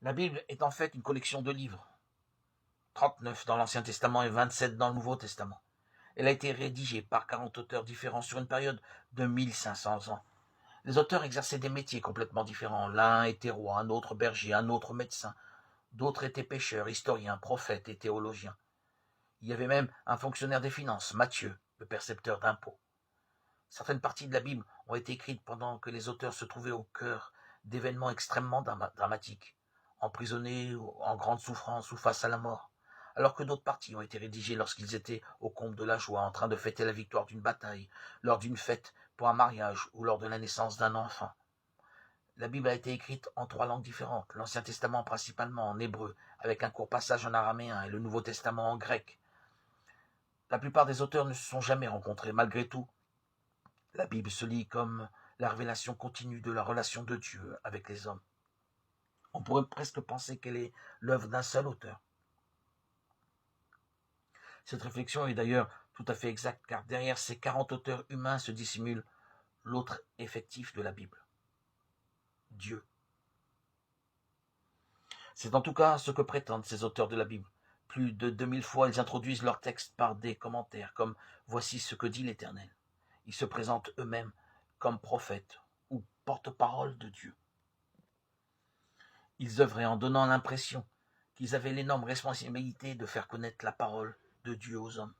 La Bible est en fait une collection de livres, 39 dans l'Ancien Testament et 27 dans le Nouveau Testament. Elle a été rédigée par 40 auteurs différents sur une période de 1500 ans. Les auteurs exerçaient des métiers complètement différents. L'un était roi, un autre berger, un autre médecin. D'autres étaient pêcheurs, historiens, prophètes et théologiens. Il y avait même un fonctionnaire des finances, Matthieu, le percepteur d'impôts. Certaines parties de la Bible ont été écrites pendant que les auteurs se trouvaient au cœur d'événements extrêmement dramatiques, emprisonnés en grande souffrance ou face à la mort, alors que d'autres parties ont été rédigées lorsqu'ils étaient au comble de la joie, en train de fêter la victoire d'une bataille, lors d'une fête pour un mariage ou lors de la naissance d'un enfant. La Bible a été écrite en 3 langues différentes, l'Ancien Testament principalement en hébreu, avec un court passage en araméen, et le Nouveau Testament en grec. La plupart des auteurs ne se sont jamais rencontrés. Malgré tout, la Bible se lit comme la révélation continue de la relation de Dieu avec les hommes. On pourrait presque penser qu'elle est l'œuvre d'un seul auteur. Cette réflexion est d'ailleurs tout à fait exacte, car derrière ces 40 auteurs humains se dissimule l'autre effectif de la Bible, Dieu. C'est en tout cas ce que prétendent ces auteurs de la Bible. Plus de 2000 fois, ils introduisent leur texte par des commentaires, comme « Voici ce que dit l'Éternel ». Ils se présentent eux-mêmes comme prophètes ou porte-parole de Dieu. Ils œuvraient en donnant l'impression qu'ils avaient l'énorme responsabilité de faire connaître la parole de Dieu aux hommes.